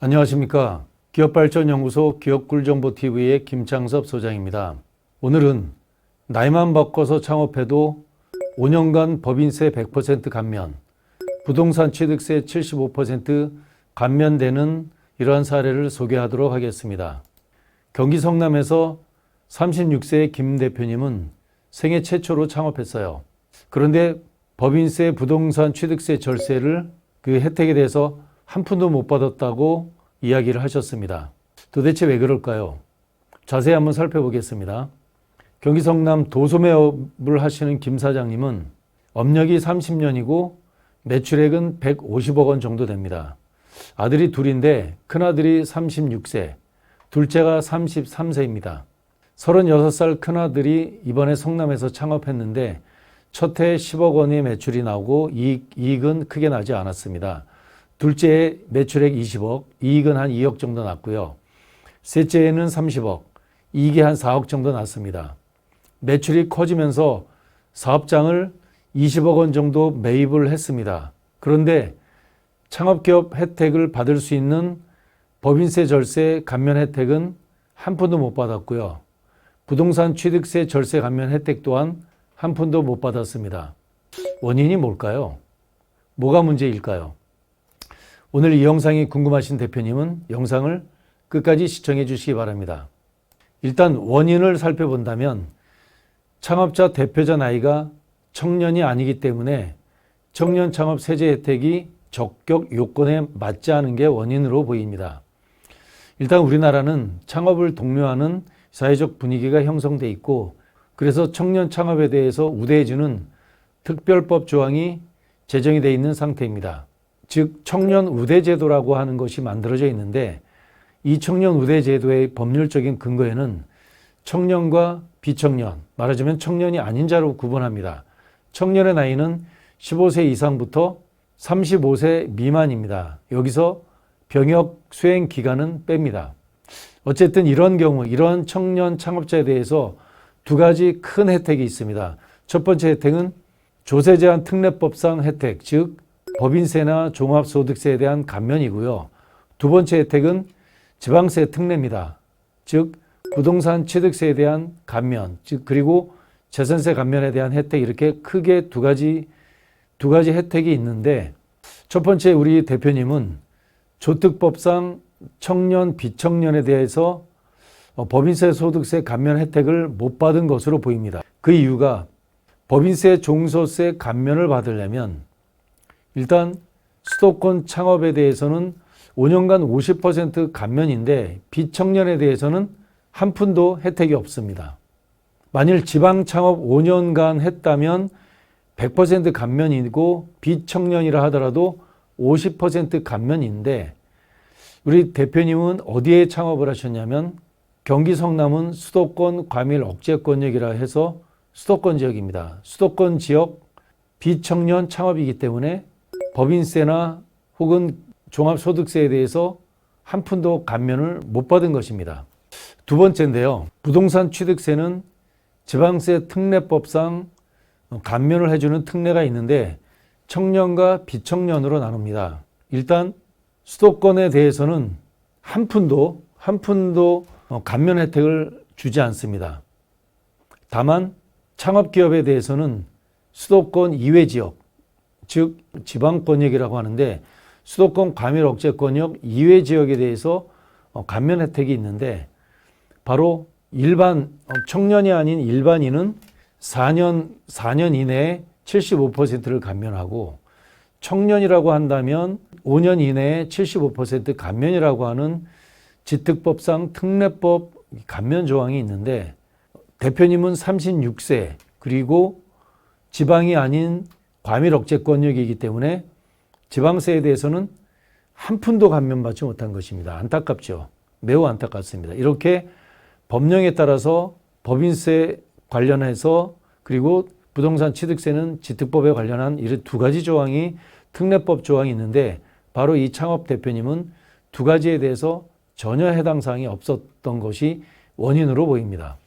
안녕하십니까. 기업발전연구소 기업꿀정보TV의 김창섭 소장입니다. 오늘은 나이만 바꿔서 창업해도 5년간 법인세 100% 감면, 부동산 취득세 75% 감면되는 이러한 사례를 소개하도록 하겠습니다. 경기 성남에서 36세의 김 대표님은 생애 최초로 창업했어요. 그런데 법인세, 부동산 취득세 절세를 그 혜택에 대해서 한 푼도 못 받았다고 이야기를 하셨습니다. 도대체 왜 그럴까요? 자세히 한번 살펴보겠습니다. 경기 성남 도소매업을 하시는 김 사장님은 업력이 30년이고 매출액은 150억 원 정도 됩니다. 아들이 둘인데 큰아들이 36세, 둘째가 33세입니다. 36살 큰아들이 이번에 성남에서 창업했는데 첫 해에 10억 원의 매출이 나오고 이익은 크게 나지 않았습니다. 둘째에 매출액 20억, 이익은 한 2억 정도 났고요. 셋째에는 30억, 이익이 한 4억 정도 났습니다. 매출이 커지면서 사업장을 20억 원 정도 매입을 했습니다. 그런데 창업기업 혜택을 받을 수 있는 법인세 절세 감면 혜택은 한 푼도 못 받았고요. 부동산 취득세 절세 감면 혜택 또한 한 푼도 못 받았습니다. 원인이 뭘까요? 뭐가 문제일까요? 오늘 이 영상이 궁금하신 대표님은 영상을 끝까지 시청해 주시기 바랍니다. 일단 원인을 살펴본다면 창업자 대표자 나이가 청년이 아니기 때문에 청년 창업 세제 혜택이 적격 요건에 맞지 않은 게 원인으로 보입니다. 일단 우리나라는 창업을 독려하는 사회적 분위기가 형성돼 있고 그래서 청년 창업에 대해서 우대해주는 특별법 조항이 제정이 되어 있는 상태입니다. 즉 청년 우대 제도라고 하는 것이 만들어져 있는데 이 청년 우대 제도의 법률적인 근거에는 청년과 비청년, 말하자면 청년이 아닌 자로 구분합니다. 청년의 나이는 15세 이상부터 35세 미만입니다. 여기서 병역 수행 기간은 뺍니다. 어쨌든 이런 경우, 이런 청년 창업자에 대해서 두 가지 큰 혜택이 있습니다. 첫 번째 혜택은 조세 제한 특례법상 혜택, 즉 법인세나 종합소득세에 대한 감면이고요. 두 번째 혜택은 지방세 특례입니다. 즉 부동산 취득세에 대한 감면, 즉 그리고 재산세 감면에 대한 혜택, 이렇게 크게 두 가지 혜택이 있는데 첫 번째 우리 대표님은 조특법상 청년, 비청년에 대해서 법인세, 소득세 감면 혜택을 못 받은 것으로 보입니다. 그 이유가 법인세, 종소세 감면을 받으려면 일단 수도권 창업에 대해서는 5년간 50% 감면인데 비청년에 대해서는 한 푼도 혜택이 없습니다. 만일 지방 창업 5년간 했다면 100% 감면이고 비청년이라 하더라도 50% 감면인데 우리 대표님은 어디에 창업을 하셨냐면 경기 성남은 수도권 과밀 억제권역이라 해서 수도권 지역입니다. 수도권 지역 비청년 창업이기 때문에 법인세나 혹은 종합소득세에 대해서 한 푼도 감면을 못 받은 것입니다. 두 번째인데요. 부동산 취득세는 지방세 특례법상 감면을 해주는 특례가 있는데 청년과 비청년으로 나눕니다. 일단 수도권에 대해서는 한 푼도 감면 혜택을 주지 않습니다. 다만 창업기업에 대해서는 수도권 이외 지역, 즉 지방권역이라고 하는데 수도권 과밀 억제권역 이외 지역에 대해서 감면 혜택이 있는데 바로 청년이 아닌 일반인은 4년 이내에 75%를 감면하고 청년이라고 한다면 5년 이내에 75% 감면이라고 하는 지특법상 특례법 감면 조항이 있는데 대표님은 36세 그리고 지방이 아닌 과밀 억제권역이기 때문에 지방세에 대해서는 한 푼도 감면받지 못한 것입니다. 안타깝죠. 매우 안타깝습니다. 이렇게 법령에 따라서 법인세 관련해서 그리고 부동산 취득세는 지특법에 관련한 이런 두 가지 조항이 특례법 조항이 있는데 바로 이 창업 대표님은 두 가지에 대해서 전혀 해당 사항이 없었던 것이 원인으로 보입니다.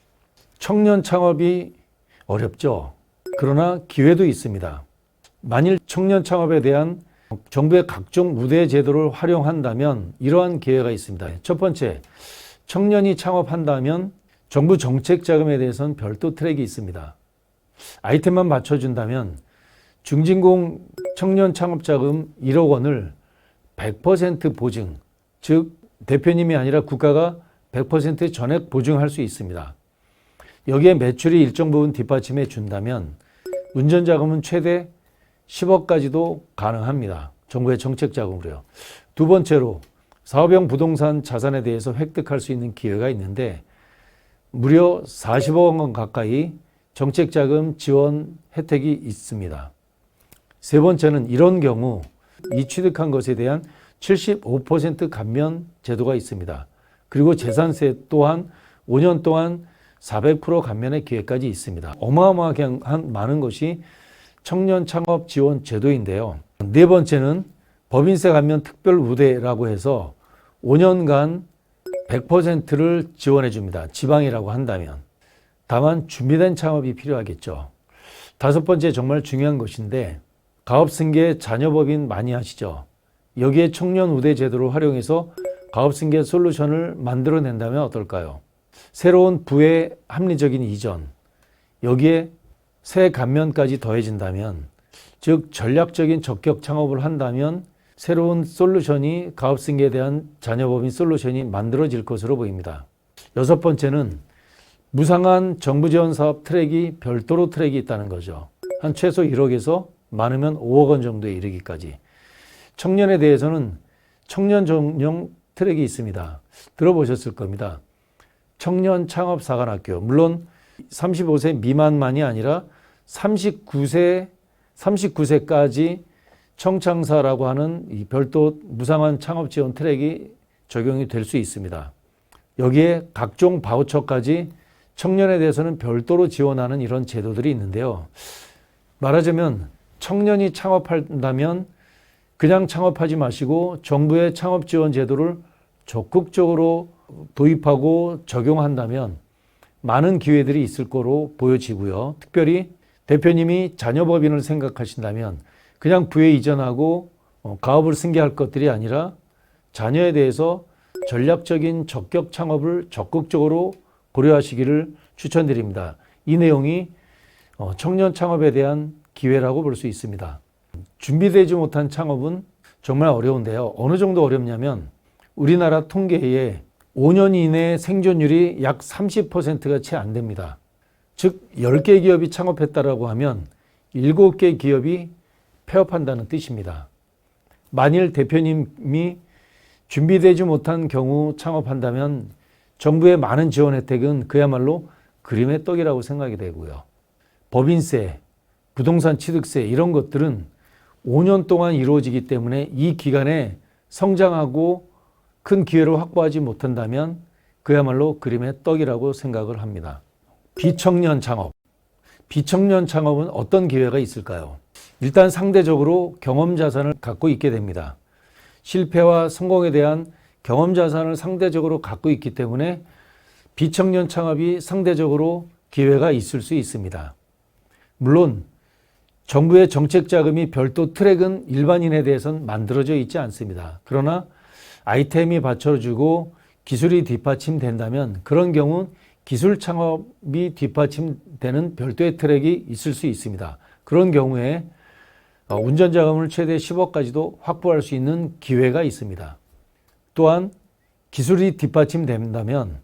청년 창업이 어렵죠. 그러나 기회도 있습니다. 만일 청년 창업에 대한 정부의 각종 우대 제도를 활용한다면 이러한 기회가 있습니다. 첫 번째, 청년이 창업한다면 정부 정책 자금에 대해서는 별도 트랙이 있습니다. 아이템만 맞춰준다면 중진공 청년 창업 자금 1억 원을 100% 보증, 즉 대표님이 아니라 국가가 100% 전액 보증할 수 있습니다. 여기에 매출이 일정 부분 뒷받침해 준다면 운전 자금은 최대 10억까지도 가능합니다. 정부의 정책 자금으로요. 두 번째로 사업형 부동산 자산에 대해서 획득할 수 있는 기회가 있는데 무려 40억 원 가까이 정책 자금 지원 혜택이 있습니다. 세 번째는 이런 경우 이 취득한 것에 대한 75% 감면 제도가 있습니다. 그리고 재산세 또한 5년 동안 400% 감면의 기회까지 있습니다. 어마어마하게 많은 것이 청년 창업 지원 제도인데요. 네 번째는 법인세 감면 특별 우대라고 해서 5년간 100%를 지원해 줍니다. 지방이라고 한다면. 다만 준비된 창업이 필요하겠죠. 다섯 번째 정말 중요한 것인데 가업승계 자녀법인 많이 하시죠. 여기에 청년 우대 제도를 활용해서 가업승계 솔루션을 만들어낸다면 어떨까요? 새로운 부의 합리적인 이전, 여기에 세 감면까지 더해진다면, 즉 전략적인 적격 창업을 한다면 새로운 솔루션이 가업승계에 대한 자녀법인 솔루션이 만들어질 것으로 보입니다. 여섯 번째는 무상한 정부 지원 사업 트랙이 별도로 트랙이 있다는 거죠. 한 최소 1억에서 많으면 5억 원 정도에 이르기까지. 청년에 대해서는 청년 전용 트랙이 있습니다. 들어보셨을 겁니다. 청년 창업 사관학교. 물론 35세 미만만이 아니라 39세까지 청창사라고 하는 이 별도 무상한 창업 지원 트랙이 적용이 될 수 있습니다. 여기에 각종 바우처까지 청년에 대해서는 별도로 지원하는 이런 제도들이 있는데요. 말하자면 청년이 창업한다면 그냥 창업하지 마시고 정부의 창업 지원 제도를 적극적으로 도입하고 적용한다면 많은 기회들이 있을 거로 보여지고요. 특별히 대표님이 자녀법인을 생각하신다면 그냥 부에 이전하고 가업을 승계할 것들이 아니라 자녀에 대해서 전략적인 적격 창업을 적극적으로 고려하시기를 추천드립니다. 이 내용이 청년 창업에 대한 기회라고 볼 수 있습니다. 준비되지 못한 창업은 정말 어려운데요. 어느 정도 어렵냐면 우리나라 통계에 5년 이내 생존율이 약 30%가 채 안 됩니다. 즉 10개 기업이 창업했다라고 하면 7개 기업이 폐업한다는 뜻입니다. 만일 대표님이 준비되지 못한 경우 창업한다면 정부의 많은 지원 혜택은 그야말로 그림의 떡이라고 생각이 되고요. 법인세, 부동산 취득세 이런 것들은 5년 동안 이루어지기 때문에 이 기간에 성장하고 큰 기회를 확보하지 못한다면 그야말로 그림의 떡이라고 생각을 합니다. 비청년 창업. 비청년 창업은 어떤 기회가 있을까요? 일단 상대적으로 경험 자산을 갖고 있게 됩니다. 실패와 성공에 대한 경험 자산을 상대적으로 갖고 있기 때문에 비청년 창업이 상대적으로 기회가 있을 수 있습니다. 물론 정부의 정책 자금이 별도 트랙은 일반인에 대해서는 만들어져 있지 않습니다. 그러나 아이템이 받쳐주고 기술이 뒷받침된다면 그런 경우 기술 창업이 뒷받침되는 별도의 트랙이 있을 수 있습니다. 그런 경우에 운전 자금을 최대 10억까지도 확보할 수 있는 기회가 있습니다. 또한 기술이 뒷받침된다면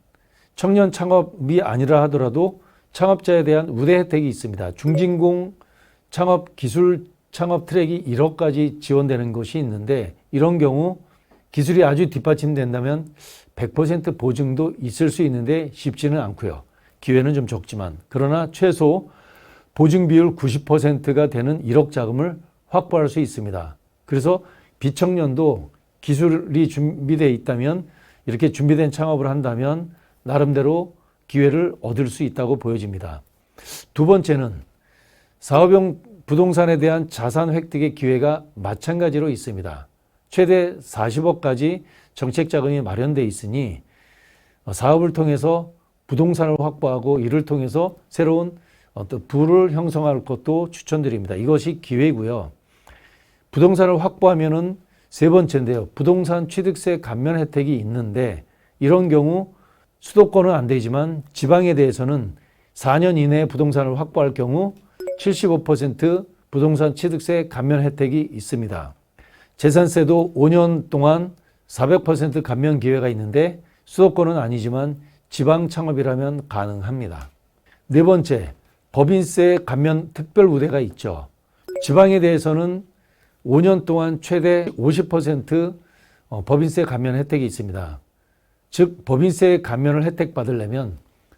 청년 창업이 아니라 하더라도 창업자에 대한 우대 혜택이 있습니다. 중진공 창업 기술 창업 트랙이 1억까지 지원되는 것이 있는데 이런 경우 기술이 아주 뒷받침된다면 100% 보증도 있을 수 있는데 쉽지는 않고요. 기회는 좀 적지만 그러나 최소 보증 비율 90%가 되는 1억 자금을 확보할 수 있습니다. 그래서 비청년도 기술이 준비되어 있다면 이렇게 준비된 창업을 한다면 나름대로 기회를 얻을 수 있다고 보여집니다. 두 번째는 사업용 부동산에 대한 자산 획득의 기회가 마찬가지로 있습니다. 최대 40억까지 정책 자금이 마련되어 있으니 사업을 통해서 부동산을 확보하고 이를 통해서 새로운 어떤 부를 형성할 것도 추천드립니다. 이것이 기회이고요. 부동산을 확보하면은 세 번째인데요. 부동산 취득세 감면 혜택이 있는데 이런 경우 수도권은 안 되지만 지방에 대해서는 4년 이내에 부동산을 확보할 경우 75% 부동산 취득세 감면 혜택이 있습니다. 재산세도 5년 동안 400% 감면 기회가 있는데 수도권은 아니지만 지방 창업이라면 가능합니다. 네 번째, 법인세 감면 특별 우대가 있죠. 지방에 대해서는 5년 동안 최대 50% 법인세 감면 혜택이 있습니다. 즉 법인세 감면을 혜택 받으려면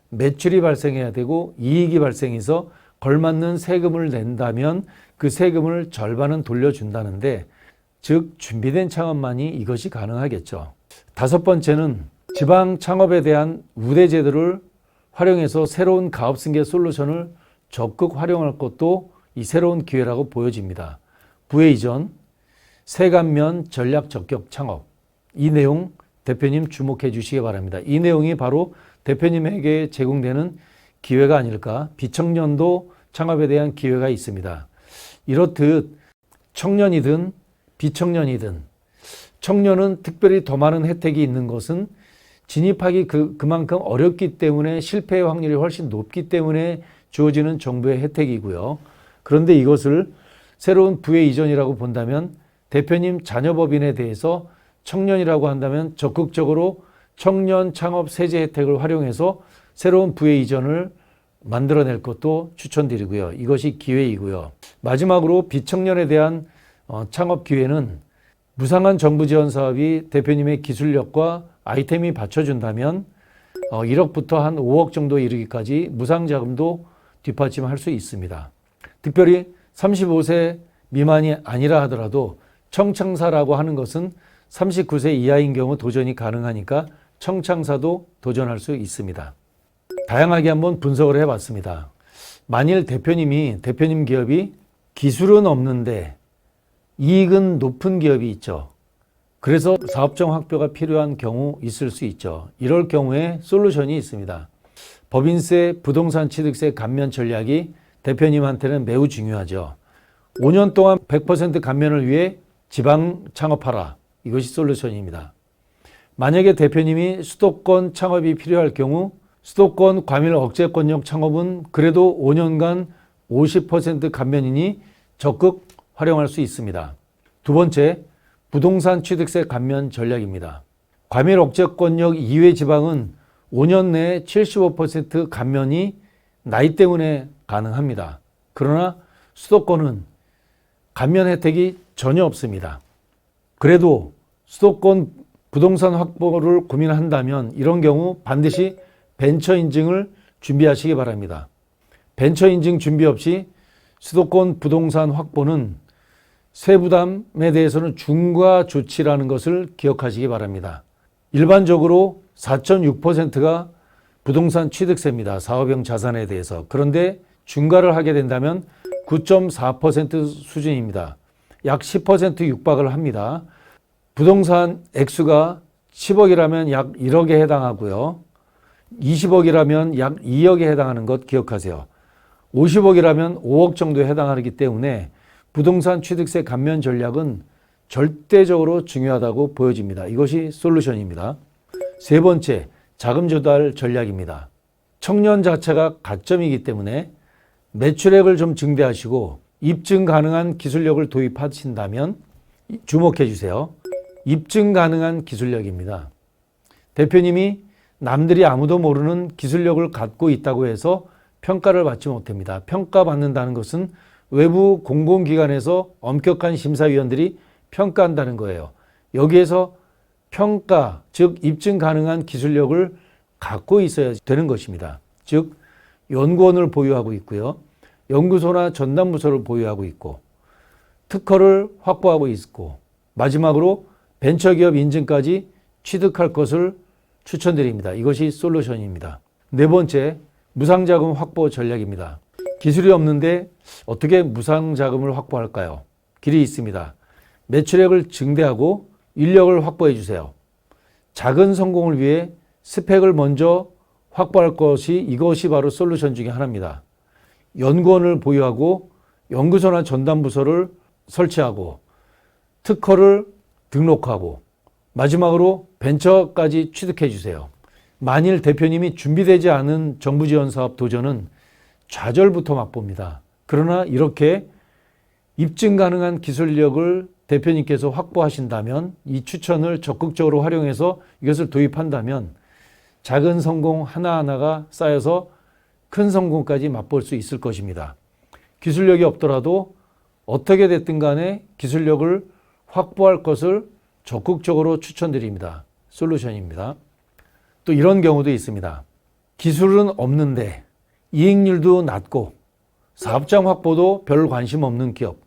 매출이 발생해야 되고 이익이 발생해서 걸맞는 세금을 낸다면 그 세금을 절반은 돌려준다는데 즉 준비된 창업만이 이것이 가능하겠죠. 다섯 번째는 지방 창업에 대한 우대 제도를 활용해서 새로운 가업 승계 솔루션을 적극 활용할 것도 이 새로운 기회라고 보여집니다. 부의 이전, 세감면 전략 적격 창업. 이 내용 대표님 주목해 주시기 바랍니다. 이 내용이 바로 대표님에게 제공되는 기회가 아닐까. 비청년도 창업에 대한 기회가 있습니다. 이렇듯 청년이든 비청년이든 청년은 특별히 더 많은 혜택이 있는 것은 진입하기 그만큼 어렵기 때문에 실패의 확률이 훨씬 높기 때문에 주어지는 정부의 혜택이고요. 그런데 이것을 새로운 부의 이전이라고 본다면 대표님 자녀법인에 대해서 청년이라고 한다면 적극적으로 청년 창업 세제 혜택을 활용해서 새로운 부의 이전을 만들어낼 것도 추천드리고요. 이것이 기회이고요. 마지막으로 비청년에 대한 창업 기회는 무상한 정부 지원 사업이 대표님의 기술력과 아이템이 받쳐준다면 1억부터 한 5억 정도 이르기까지 무상 자금도 뒷받침할 수 있습니다. 특별히 35세 미만이 아니라 하더라도 청창사라고 하는 것은 39세 이하인 경우 도전이 가능하니까 청창사도 도전할 수 있습니다. 다양하게 한번 분석을 해봤습니다. 만일 대표님 기업이 기술은 없는데 이익은 높은 기업이 있죠. 그래서 사업종 확보가 필요한 경우 있을 수 있죠. 이럴 경우에 솔루션이 있습니다. 법인세, 부동산 취득세 감면 전략이 대표님한테는 매우 중요하죠. 5년 동안 100% 감면을 위해 지방 창업하라. 이것이 솔루션입니다. 만약에 대표님이 수도권 창업이 필요할 경우 수도권 과밀 억제권역 창업은 그래도 5년간 50% 감면이니 적극 활용할 수 있습니다. 두 번째, 부동산 취득세 감면 전략입니다. 과밀 억제권역 이외 지방은 5년 내에 75% 감면이 나이 때문에 가능합니다. 그러나 수도권은 감면 혜택이 전혀 없습니다. 그래도 수도권 부동산 확보를 고민한다면 이런 경우 반드시 벤처 인증을 준비하시기 바랍니다. 벤처 인증 준비 없이 수도권 부동산 확보는 세부담에 대해서는 중과 조치라는 것을 기억하시기 바랍니다. 일반적으로 4.6%가 부동산 취득세입니다. 사업용 자산에 대해서. 그런데 중과를 하게 된다면 9.4% 수준입니다. 약 10% 육박을 합니다. 부동산 액수가 10억이라면 약 1억에 해당하고요. 20억이라면 약 2억에 해당하는 것 기억하세요. 50억이라면 5억 정도에 해당하기 때문에 부동산 취득세 감면 전략은 절대적으로 중요하다고 보여집니다. 이것이 솔루션입니다. 세 번째, 자금 조달 전략입니다. 청년 자체가 가점이기 때문에 매출액을 좀 증대하시고 입증 가능한 기술력을 도입하신다면 주목해 주세요. 입증 가능한 기술력입니다. 대표님이 남들이 아무도 모르는 기술력을 갖고 있다고 해서 평가를 받지 못합니다. 평가받는다는 것은 외부 공공기관에서 엄격한 심사위원들이 평가한다는 거예요. 여기에서 평가, 즉 입증 가능한 기술력을 갖고 있어야 되는 것입니다. 즉 연구원을 보유하고 있고요. 연구소나 전담부서를 보유하고 있고 특허를 확보하고 있고 마지막으로 벤처기업 인증까지 취득할 것을 추천드립니다. 이것이 솔루션입니다. 네 번째, 무상자금 확보 전략입니다. 기술이 없는데 어떻게 무상자금을 확보할까요? 길이 있습니다. 매출액을 증대하고 인력을 확보해 주세요. 작은 성공을 위해 스펙을 먼저 확보할 것이 이것이 바로 솔루션 중에 하나입니다. 연구원을 보유하고 연구소나 전담부서를 설치하고 특허를 등록하고 마지막으로 벤처까지 취득해 주세요. 만일 대표님이 준비되지 않은 정부 지원 사업 도전은 좌절부터 맛봅니다. 그러나 이렇게 입증 가능한 기술력을 대표님께서 확보하신다면, 이 추천을 적극적으로 활용해서 이것을 도입한다면 작은 성공 하나하나가 쌓여서 큰 성공까지 맛볼 수 있을 것입니다. 기술력이 없더라도 어떻게 됐든 간에 기술력을 확보할 것을 적극적으로 추천드립니다. 솔루션입니다. 또 이런 경우도 있습니다. 기술은 없는데 이익률도 낮고 사업장 확보도 별 관심 없는 기업.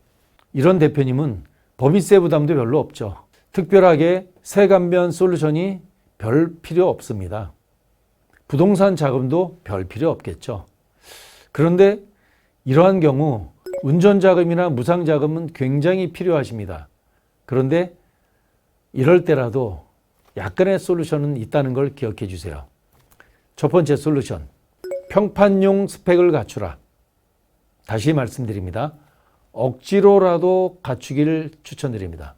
이런 대표님은 법인세 부담도 별로 없죠. 특별하게 세감변 솔루션이 별 필요 없습니다. 부동산 자금도 별 필요 없겠죠. 그런데 이러한 경우 운전자금이나 무상자금은 굉장히 필요하십니다. 그런데 이럴 때라도 약간의 솔루션은 있다는 걸 기억해 주세요. 첫 번째 솔루션, 평판용 스펙을 갖추라. 다시 말씀드립니다. 억지로라도 갖추기를 추천드립니다.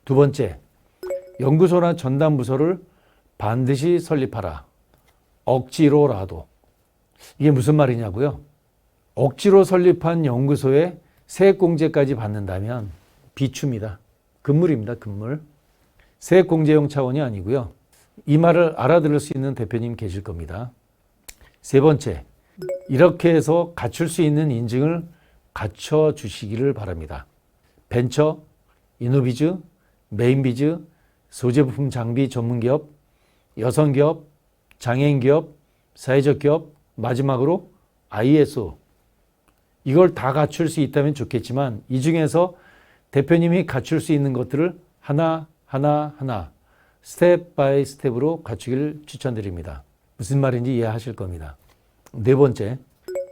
두 번째, 연구소나 전담부서를 반드시 설립하라. 억지로라도. 이게 무슨 말이냐고요? 억지로 설립한 연구소에 세액공제까지 받는다면 비추입니다. 금물입니다. 금물. 세액공제용 차원이 아니고요. 이 말을 알아들을 수 있는 대표님 계실 겁니다. 세 번째, 이렇게 해서 갖출 수 있는 인증을 갖춰주시기를 바랍니다. 벤처, 이노비즈, 메인비즈, 소재부품 장비 전문기업, 여성기업, 장애인기업, 사회적 기업, 마지막으로 ISO. 이걸 다 갖출 수 있다면 좋겠지만 이 중에서 대표님이 갖출 수 있는 것들을 하나 스텝 바이 스텝으로 갖추기를 추천드립니다. 무슨 말인지 이해하실 겁니다. 네 번째,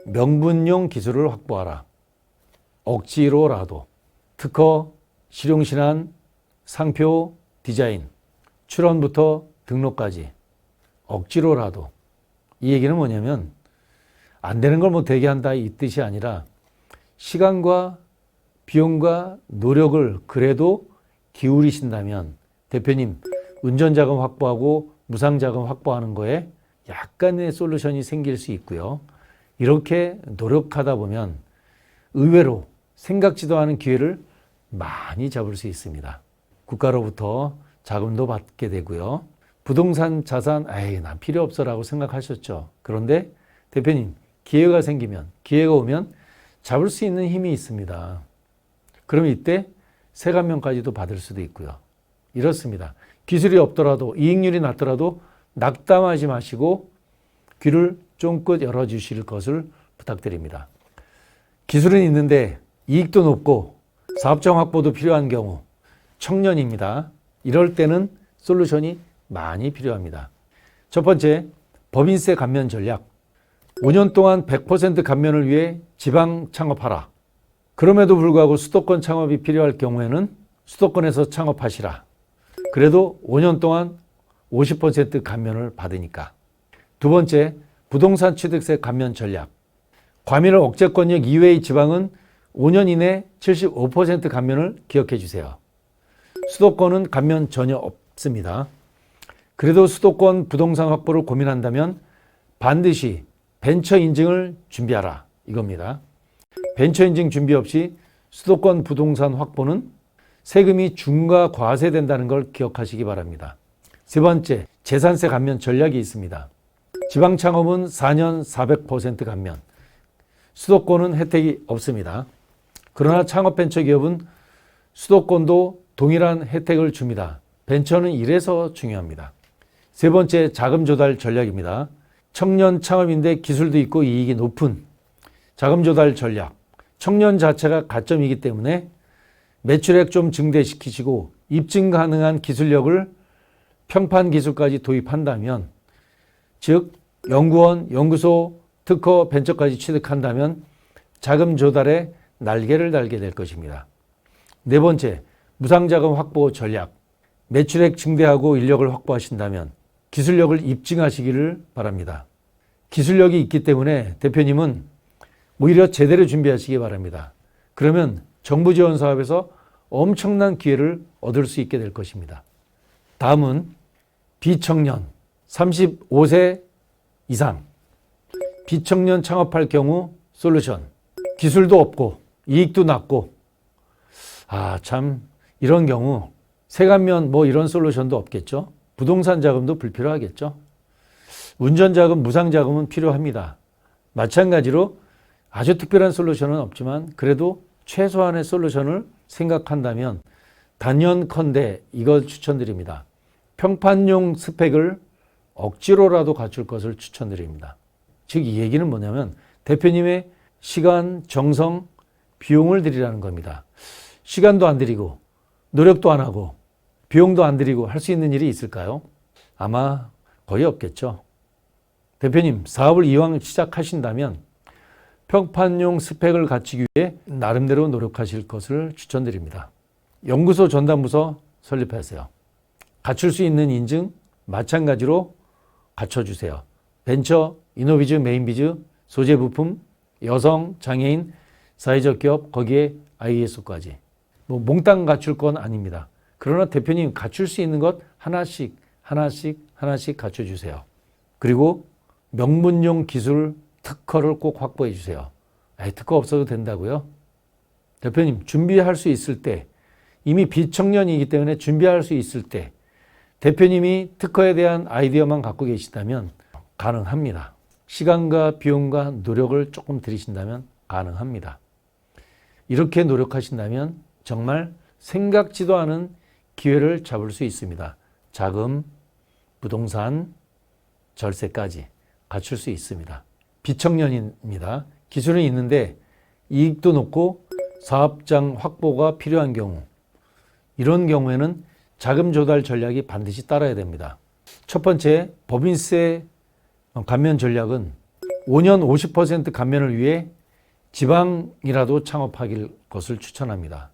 명분용 기술을 확보하라. 억지로라도 특허, 실용신안, 상표, 디자인, 출원부터 등록까지 억지로라도. 이 얘기는 뭐냐면 안 되는 걸 뭐 되게 한다 이 뜻이 아니라 시간과 비용과 노력을 그래도 기울이신다면 대표님 운전자금 확보하고 무상자금 확보하는 거에 약간의 솔루션이 생길 수 있고요. 이렇게 노력하다 보면 의외로 생각지도 않은 기회를 많이 잡을 수 있습니다. 국가로부터 자금도 받게 되고요. 부동산 자산, 난 필요 없어라고 생각하셨죠. 그런데 대표님, 기회가 생기면, 기회가 오면 잡을 수 있는 힘이 있습니다. 그럼 이때 세감면까지도 받을 수도 있고요. 이렇습니다. 기술이 없더라도, 이익률이 낮더라도 낙담하지 마시고 귀를 쫑긋 열어주실 것을 부탁드립니다. 기술은 있는데 이익도 높고 사업장 확보도 필요한 경우, 청년입니다. 이럴 때는 솔루션이 많이 필요합니다. 첫 번째, 법인세 감면 전략. 5년 동안 100% 감면을 위해 지방 창업하라. 그럼에도 불구하고 수도권 창업이 필요할 경우에는 수도권에서 창업하시라. 그래도 5년 동안 50% 감면을 받으니까. 두 번째, 부동산 취득세 감면 전략. 과밀 억제권역 이외의 지방은 5년 이내 75% 감면을 기억해 주세요. 수도권은 감면 전혀 없습니다. 그래도 수도권 부동산 확보를 고민한다면 반드시 벤처 인증을 준비하라 이겁니다. 벤처 인증 준비 없이 수도권 부동산 확보는 세금이 중과 과세된다는 걸 기억하시기 바랍니다. 세 번째, 재산세 감면 전략이 있습니다. 지방 창업은 4년 400% 감면, 수도권은 혜택이 없습니다. 그러나 창업 벤처 기업은 수도권도 동일한 혜택을 줍니다. 벤처는 이래서 중요합니다. 세 번째, 자금 조달 전략입니다. 청년 창업인데 기술도 있고 이익이 높은 자금 조달 전략. 청년 자체가 가점이기 때문에 매출액 좀 증대시키시고 입증 가능한 기술력을 평판 기술까지 도입한다면, 즉 연구원, 연구소, 특허, 벤처까지 취득한다면 자금 조달에 날개를 달게 될 것입니다. 네 번째, 무상자금 확보 전략. 매출액 증대하고 인력을 확보하신다면 기술력을 입증하시기를 바랍니다. 기술력이 있기 때문에 대표님은 오히려 제대로 준비하시기 바랍니다. 그러면 정부 지원 사업에서 엄청난 기회를 얻을 수 있게 될 것입니다. 다음은 비청년 35세 이상 비청년 창업할 경우 솔루션. 기술도 없고 이익도 낮고 참 이런 경우 세관면 뭐 이런 솔루션도 없겠죠. 부동산 자금도 불필요하겠죠. 운전자금, 무상자금은 필요합니다. 마찬가지로 아주 특별한 솔루션은 없지만 그래도 최소한의 솔루션을 생각한다면 단연컨대 이걸 추천드립니다. 평판용 스펙을 억지로라도 갖출 것을 추천드립니다. 즉 이 얘기는 뭐냐면 대표님의 시간, 정성, 비용을 들이라는 겁니다. 시간도 안 들이고 노력도 안 하고 비용도 안 들이고 할 수 있는 일이 있을까요? 아마 거의 없겠죠. 대표님, 사업을 이왕 시작하신다면 평판용 스펙을 갖추기 위해 나름대로 노력하실 것을 추천드립니다. 연구소 전담부서 설립하세요. 갖출 수 있는 인증 마찬가지로 갖춰주세요. 벤처, 이노비즈, 메인비즈, 소재 부품, 여성, 장애인, 사회적 기업, 거기에 ISO까지. 뭐 몽땅 갖출 건 아닙니다. 그러나 대표님 갖출 수 있는 것 하나씩 갖춰주세요. 그리고 명문용 기술 특허를 꼭 확보해 주세요. 특허 없어도 된다고요? 대표님 준비할 수 있을 때 이미 비청년이기 때문에 준비할 수 있을 때 대표님이 특허에 대한 아이디어만 갖고 계시다면 가능합니다. 시간과 비용과 노력을 조금 들이신다면 가능합니다. 이렇게 노력하신다면 정말 생각지도 않은 기회를 잡을 수 있습니다. 자금, 부동산, 절세까지 갖출 수 있습니다. 비청년입니다. 기술은 있는데 이익도 높고 사업장 확보가 필요한 경우, 이런 경우에는 자금 조달 전략이 반드시 따라야 됩니다. 첫 번째, 법인세 감면 전략은 5년 50% 감면을 위해 지방이라도 창업하길 것을 추천합니다.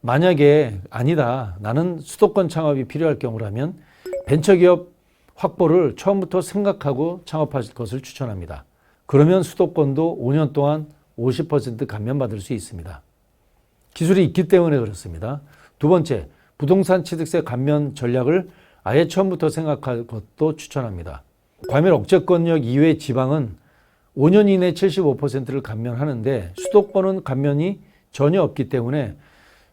만약에 아니다, 나는 수도권 창업이 필요할 경우라면 벤처기업 확보를 처음부터 생각하고 창업하실 것을 추천합니다. 그러면 수도권도 5년 동안 50% 감면받을 수 있습니다. 기술이 있기 때문에 그렇습니다. 두 번째, 부동산 취득세 감면 전략을 아예 처음부터 생각할 것도 추천합니다. 과밀 억제권역 이외의 지방은 5년 이내 75%를 감면하는데 수도권은 감면이 전혀 없기 때문에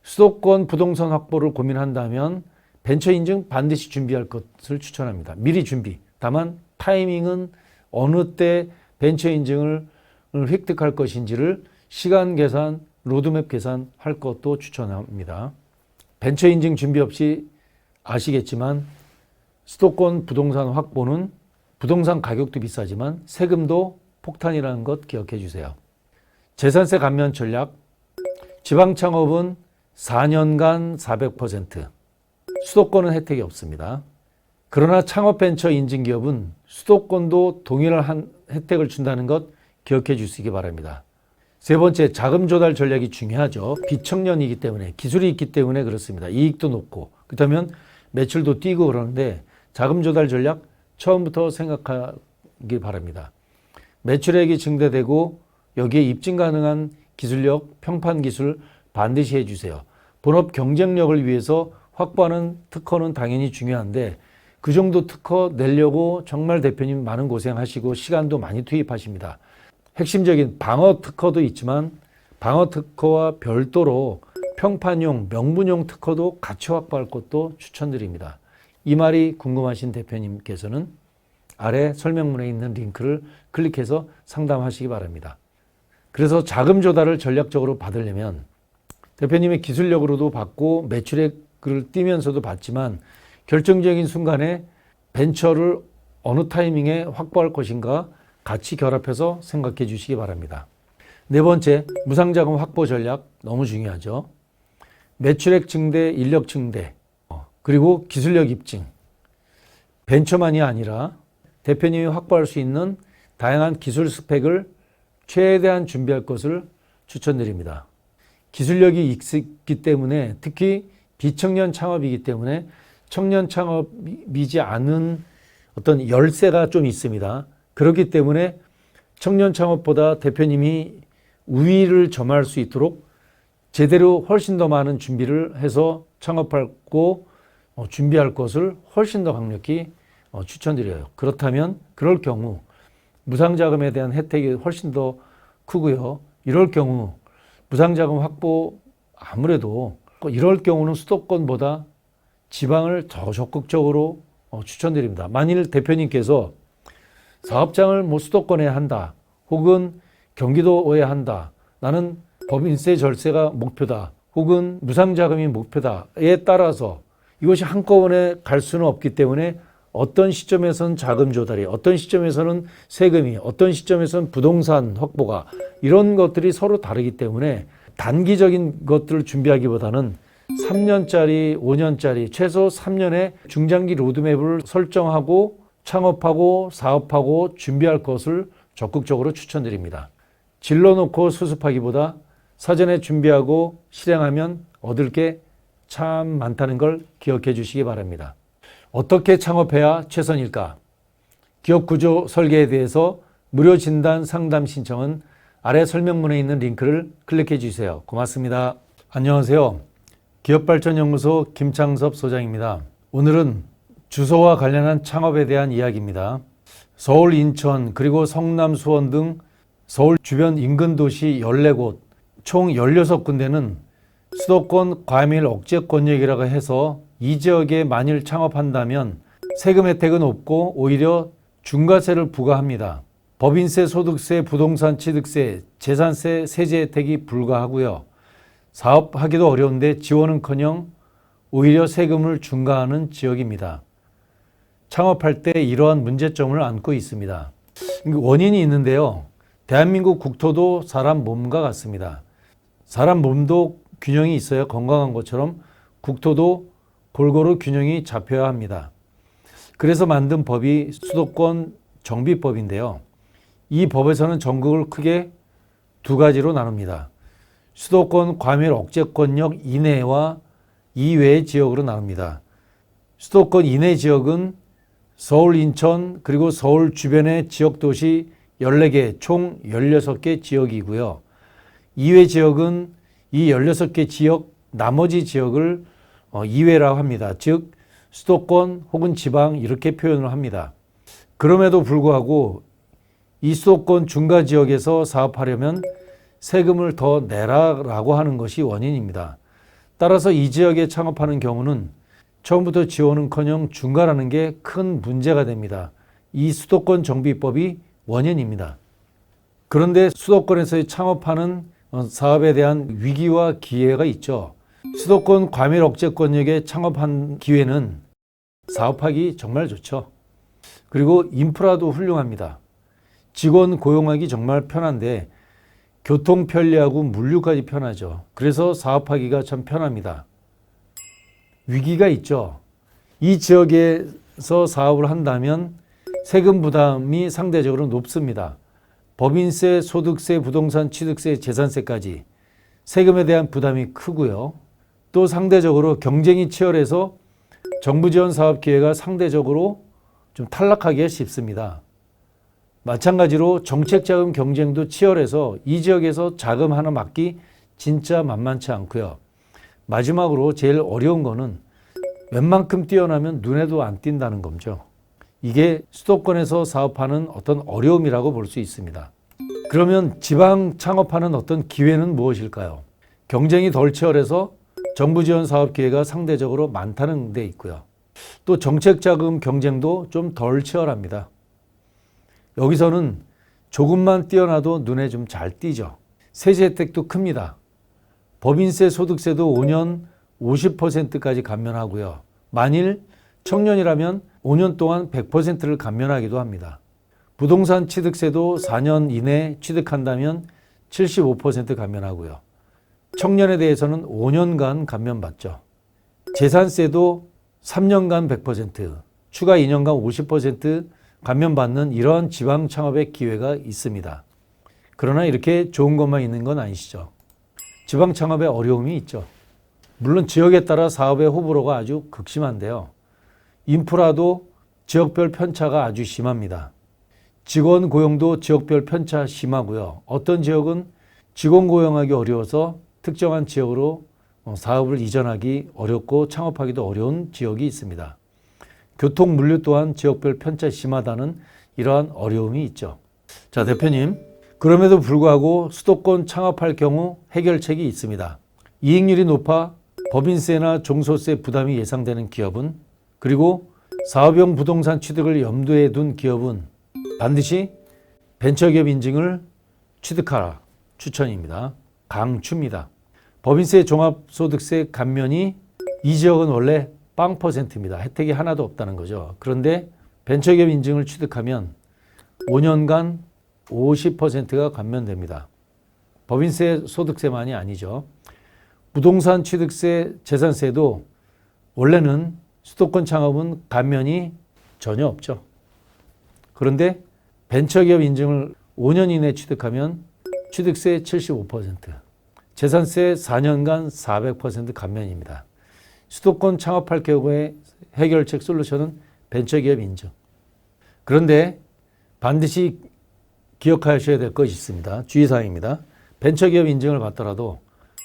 수도권 부동산 확보를 고민한다면 벤처 인증 반드시 준비할 것을 추천합니다. 미리 준비. 다만 타이밍은 어느 때 벤처 인증을 획득할 것인지를 시간 계산, 로드맵 계산할 것도 추천합니다. 벤처 인증 준비 없이 아시겠지만 수도권 부동산 확보는 부동산 가격도 비싸지만 세금도 폭탄이라는 것 기억해 주세요. 재산세 감면 전략, 지방 창업은 4년간 400%, 수도권은 혜택이 없습니다. 그러나 창업벤처 인증기업은 수도권도 동일한 혜택을 준다는 것 기억해 주시기 바랍니다. 세 번째, 자금 조달 전략이 중요하죠. 비청년이기 때문에, 기술이 있기 때문에 그렇습니다. 이익도 높고 그렇다면 매출도 뛰고 그러는데 자금 조달 전략 처음부터 생각하기 바랍니다. 매출액이 증대되고 여기에 입증 가능한 기술력, 평판 기술 반드시 해주세요. 본업 경쟁력을 위해서 확보하는 특허는 당연히 중요한데 그 정도 특허 내려고 정말 대표님 많은 고생하시고 시간도 많이 투입하십니다. 핵심적인 방어 특허도 있지만 방어 특허와 별도로 평판용, 명분용 특허도 같이 확보할 것도 추천드립니다. 이 말이 궁금하신 대표님께서는 아래 설명문에 있는 링크를 클릭해서 상담하시기 바랍니다. 그래서 자금 조달을 전략적으로 받으려면 대표님의 기술력으로도 받고 매출액을 띄면서도 받지만 결정적인 순간에 벤처를 어느 타이밍에 확보할 것인가 같이 결합해서 생각해 주시기 바랍니다. 네 번째, 무상자금 확보 전략 너무 중요하죠. 매출액 증대, 인력 증대, 그리고 기술력 입증. 벤처만이 아니라 대표님이 확보할 수 있는 다양한 기술 스펙을 최대한 준비할 것을 추천드립니다. 기술력이 있기 때문에 특히 비청년 창업이기 때문에 청년 창업이지 않은 어떤 열세가 좀 있습니다. 그렇기 때문에 청년 창업보다 대표님이 우위를 점할 수 있도록 제대로 훨씬 더 많은 준비를 해서 창업하고 준비할 것을 훨씬 더 강력히 추천드려요. 그렇다면 그럴 경우 무상자금에 대한 혜택이 훨씬 더 크고요. 이럴 경우 무상자금 확보 아무래도 이럴 경우는 수도권보다 지방을 더 적극적으로 추천드립니다. 만일 대표님께서 사업장을 수도권에 한다, 혹은 경기도에 한다, 나는 법인세 절세가 목표다, 혹은 무상자금이 목표다에 따라서 이것이 한꺼번에 갈 수는 없기 때문에 어떤 시점에서는 자금 조달이, 어떤 시점에서는 세금이, 어떤 시점에서는 부동산 확보가, 이런 것들이 서로 다르기 때문에 단기적인 것들을 준비하기보다는 3년짜리, 5년짜리, 최소 3년의 중장기 로드맵을 설정하고 창업하고 사업하고 준비할 것을 적극적으로 추천드립니다. 질러놓고 수습하기보다 사전에 준비하고 실행하면 얻을 게 참 많다는 걸 기억해 주시기 바랍니다. 어떻게 창업해야 최선일까? 기업 구조 설계에 대해서 무료 진단 상담 신청은 아래 설명문에 있는 링크를 클릭해 주세요. 고맙습니다. 안녕하세요. 기업발전연구소 김창섭 소장입니다. 오늘은 주소와 관련한 창업에 대한 이야기입니다. 서울, 인천, 그리고 성남, 수원 등 서울 주변 인근 도시 14곳, 총 16군데는 수도권 과밀 억제 권역이라고 해서 이 지역에 만일 창업한다면 세금 혜택은 없고 오히려 중과세를 부과합니다. 법인세, 소득세, 부동산 취득세, 재산세, 세제 혜택이 불가하고요. 사업하기도 어려운데 지원은커녕 오히려 세금을 중과하는 지역입니다. 창업할 때 이러한 문제점을 안고 있습니다. 원인이 있는데요. 대한민국 국토도 사람 몸과 같습니다. 사람 몸도 균형이 있어야 건강한 것처럼 국토도 골고루 균형이 잡혀야 합니다. 그래서 만든 법이 수도권 정비법인데요. 이 법에서는 전국을 크게 두 가지로 나눕니다. 수도권 과밀 억제권역 이내와 이외의 지역으로 나눕니다. 수도권 이내 지역은 서울, 인천, 그리고 서울 주변의 지역도시 14개, 총 16개 지역이고요. 이외 지역은 이 16개 지역, 나머지 지역을 이외라고 합니다. 즉 수도권 혹은 지방 이렇게 표현을 합니다. 그럼에도 불구하고 이 수도권 중가 지역에서 사업하려면 세금을 더 내라라고 하는 것이 원인입니다. 따라서 이 지역에 창업하는 경우는 처음부터 지원은커녕 중과라는 게 큰 문제가 됩니다. 이 수도권 정비법이 원인입니다. 그런데 수도권에서 창업하는 사업에 대한 위기와 기회가 있죠. 수도권 과밀 억제권역에 창업한 기회는 사업하기 정말 좋죠. 그리고 인프라도 훌륭합니다. 직원 고용하기 정말 편한데 교통 편리하고 물류까지 편하죠. 그래서 사업하기가 참 편합니다. 위기가 있죠. 이 지역에서 사업을 한다면 세금 부담이 상대적으로 높습니다. 법인세, 소득세, 부동산 취득세, 재산세까지 세금에 대한 부담이 크고요. 또 상대적으로 경쟁이 치열해서 정부 지원 사업 기회가 상대적으로 좀 탈락하기가 쉽습니다. 마찬가지로 정책 자금 경쟁도 치열해서 이 지역에서 자금 하나 막기 진짜 만만치 않고요. 마지막으로 제일 어려운 거는 웬만큼 뛰어나면 눈에도 안 띈다는 거죠. 이게 수도권에서 사업하는 어떤 어려움이라고 볼 수 있습니다. 그러면 지방 창업하는 어떤 기회는 무엇일까요? 경쟁이 덜 치열해서 정부 지원 사업 기회가 상대적으로 많다는 데 있고요. 또 정책 자금 경쟁도 좀 덜 치열합니다. 여기서는 조금만 뛰어나도 눈에 좀 잘 띄죠. 세제 혜택도 큽니다. 법인세, 소득세도 5년 50%까지 감면하고요. 만일 청년이라면 5년 동안 100%를 감면하기도 합니다. 부동산 취득세도 4년 이내 취득한다면 75% 감면하고요. 청년에 대해서는 5년간 감면받죠. 재산세도 3년간 100%, 추가 2년간 50% 감면받는 이러한 지방 창업의 기회가 있습니다. 그러나 이렇게 좋은 것만 있는 건 아니시죠. 지방 창업에 어려움이 있죠. 물론 지역에 따라 사업의 호불호가 아주 극심한데요. 인프라도 지역별 편차가 아주 심합니다. 직원 고용도 지역별 편차 심하고요. 어떤 지역은 직원 고용하기 어려워서 특정한 지역으로 사업을 이전하기 어렵고 창업하기도 어려운 지역이 있습니다. 교통, 물류 또한 지역별 편차 심하다는 이러한 어려움이 있죠. 자, 대표님. 그럼에도 불구하고 수도권 창업할 경우 해결책이 있습니다. 이익률이 높아 법인세나 종소세 부담이 예상되는 기업은, 그리고 사업용 부동산 취득을 염두에 둔 기업은 반드시 벤처기업 인증을 취득하라 추천입니다. 강추입니다. 법인세 종합소득세 감면이 이 지역은 원래 0%입니다. 혜택이 하나도 없다는 거죠. 그런데 벤처기업 인증을 취득하면 5년간 50%가 감면됩니다. 법인세 소득세만이 아니죠. 부동산 취득세, 재산세도 원래는 수도권 창업은 감면이 전혀 없죠. 그런데 벤처기업 인증을 5년 이내 취득하면 취득세 75%, 재산세 4년간 400% 감면입니다. 수도권 창업할 경우에 해결책 솔루션은 벤처기업 인증. 그런데 반드시 기억하셔야 될 것이 있습니다. 주의사항입니다. 벤처기업 인증을 받더라도